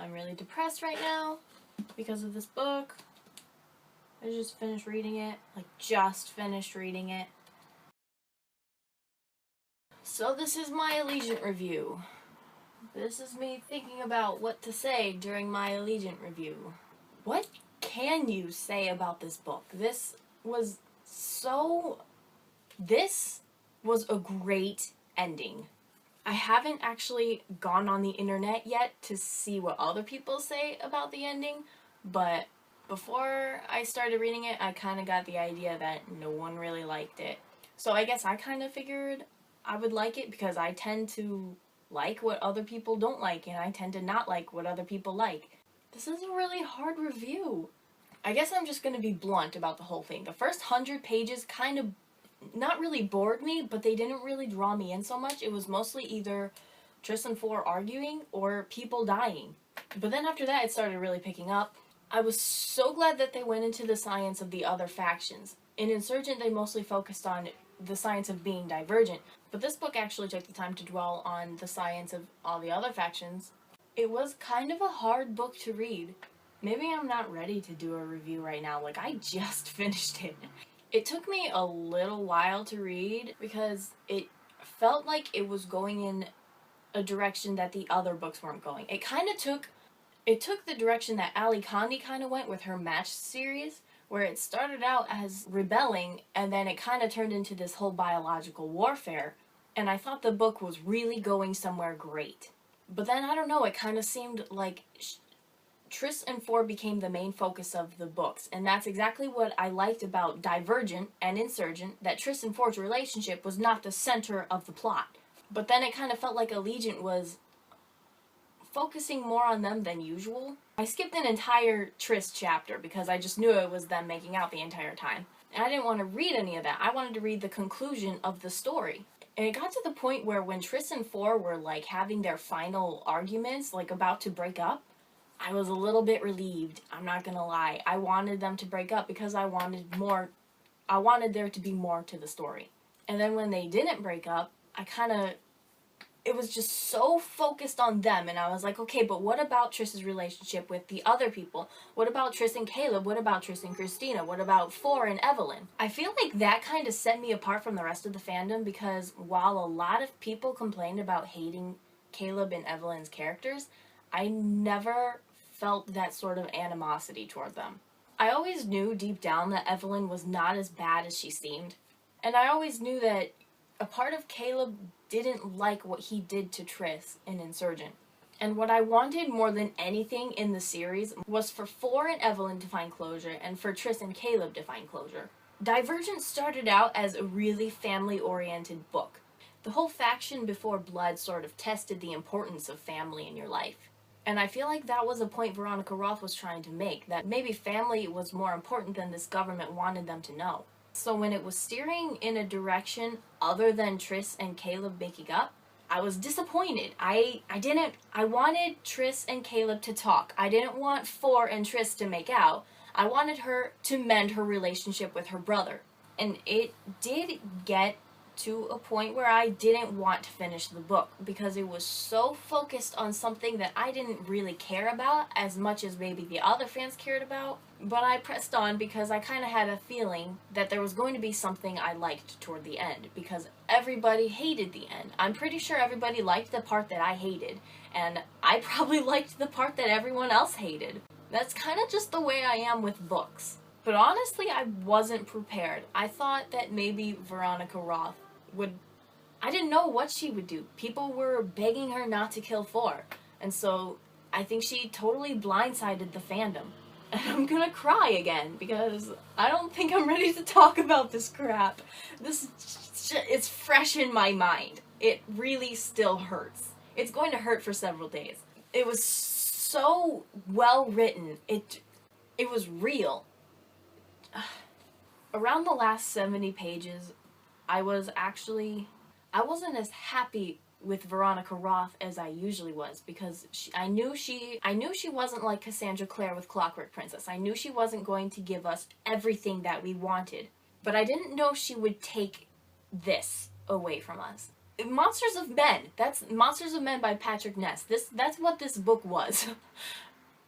I'm really depressed right now because of this book. I just finished reading it. Like, just finished reading it. So this is my Allegiant review. This is me thinking about what to say during my Allegiant review. What can you say about this book? This was a great ending. I haven't actually gone on the internet yet to see what other people say about the ending, but before I started reading it, I kind of got the idea that no one really liked it. So I guess I kind of figured I would like it because I tend to like what other people don't like, and I tend to not like what other people like. This is a really hard review. I guess I'm just going to be blunt about the whole thing. The first 100 pages kind of not really bored me, but they didn't really draw me in so much. It was mostly either Triss and Four arguing or people dying. But then after that, it started really picking up. I was so glad that they went into the science of the other factions. In Insurgent, they mostly focused on the science of being divergent, but this book actually took the time to dwell on the science of all the other factions. It was kind of a hard book to read. Maybe I'm not ready to do a review right now, like I just finished it. It took me a little while to read because it felt like it was going in a direction that the other books weren't going. It took the direction that Ali Kandi kind of went with her Match series, where it started out as rebelling and then it kind of turned into this whole biological warfare, and I thought the book was really going somewhere great. But then, I don't know, it kind of seemed like Triss and Four became the main focus of the books, and that's exactly what I liked about Divergent and Insurgent, that Triss and Four's relationship was not the center of the plot. But then it kind of felt like Allegiant was focusing more on them than usual. I skipped an entire Triss chapter because I just knew it was them making out the entire time. And I didn't want to read any of that. I wanted to read the conclusion of the story. And it got to the point where when Triss and Four were like having their final arguments, like about to break up, I was a little bit relieved. I'm not gonna lie. I wanted them to break up because I wanted more. I wanted there to be more to the story. And then when they didn't break up, it was just so focused on them, and I was like, okay, but what about Triss's relationship with the other people? What about Triss and Caleb? What about Triss and Christina? What about Four and Evelyn? I feel like that kind of set me apart from the rest of the fandom, because while a lot of people complained about hating Caleb and Evelyn's characters, I never felt that sort of animosity toward them. I always knew deep down that Evelyn was not as bad as she seemed, and I always knew that a part of Caleb didn't like what he did to Triss in Insurgent. And what I wanted more than anything in the series was for Four and Evelyn to find closure, and for Triss and Caleb to find closure. Divergent started out as a really family-oriented book. The whole faction before Blood sort of tested the importance of family in your life. And I feel like that was a point Veronica Roth was trying to make, that maybe family was more important than this government wanted them to know. So when it was steering in a direction other than Triss and Caleb making up, I was disappointed. I wanted Triss and Caleb to talk. I didn't want Four and Triss to make out. I wanted her to mend her relationship with her brother. And it did get to a point where I didn't want to finish the book because it was so focused on something that I didn't really care about as much as maybe the other fans cared about. But I pressed on because I kind of had a feeling that there was going to be something I liked toward the end, because everybody hated the end. I'm pretty sure everybody liked the part that I hated, and I probably liked the part that everyone else hated. That's kind of just the way I am with books. But honestly, I wasn't prepared. I thought that maybe Veronica Roth I didn't know what she would do. People were begging her not to kill Four, and so I think she totally blindsided the fandom. And I'm gonna cry again, because I don't think I'm ready to talk about this crap. It's fresh in my mind. It really still hurts. It's going to hurt for several days. It was so well written. It was real. Around the last 70 pages, I wasn't as happy with Veronica Roth as I usually was, because I knew she wasn't like Cassandra Clare with Clockwork Princess. I knew she wasn't going to give us everything that we wanted, but I didn't know she would take this away from us. Monsters of Men. That's Monsters of Men by Patrick Ness. That's what this book was.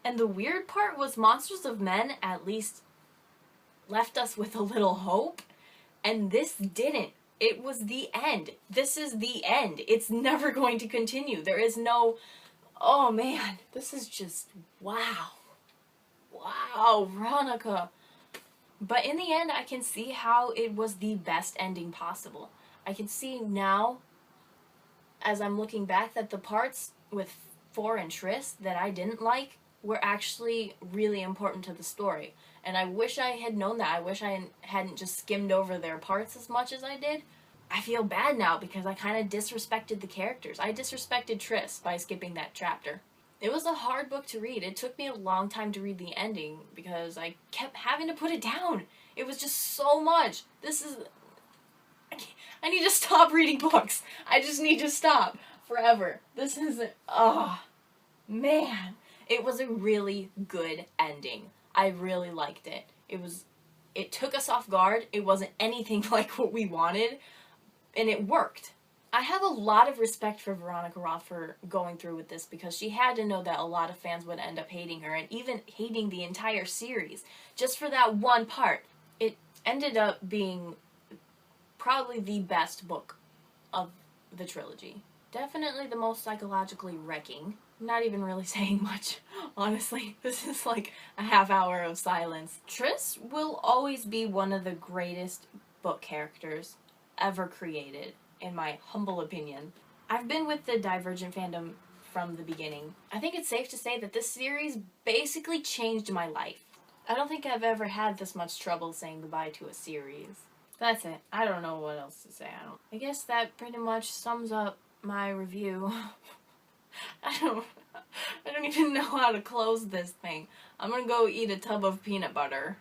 And the weird part was Monsters of Men at least left us with a little hope, and this didn't. It was the end. This is the end. It's never going to continue. There is no, oh man, this is just, wow. Wow, Veronica. But in the end, I can see how it was the best ending possible. I can see now, as I'm looking back, that the parts with Four and Triss that I didn't like were actually really important to the story. And I wish I had known that. I wish I hadn't just skimmed over their parts as much as I did. I feel bad now because I kind of disrespected the characters. I disrespected Triss by skipping that chapter. It was a hard book to read. It took me a long time to read the ending because I kept having to put it down. It was just so much. I need to stop reading books. I just need to stop forever. This isn't, oh, man. It was a really good ending. I really liked it. It took us off guard. It wasn't anything like what we wanted, and it worked. I have a lot of respect for Veronica Roth for going through with this because she had to know that a lot of fans would end up hating her and even hating the entire series just for that one part. It ended up being probably the best book of the trilogy. Definitely the most psychologically wrecking. I'm not even really saying much, honestly. This is like a half hour of silence. Triss will always be one of the greatest book characters ever created, in my humble opinion. I've been with the Divergent fandom from the beginning. I think it's safe to say that this series basically changed my life. I don't think I've ever had this much trouble saying goodbye to a series. That's it. I don't know what else to say. I guess that pretty much sums up my review. I don't even know how to close this thing. I'm gonna go eat a tub of peanut butter.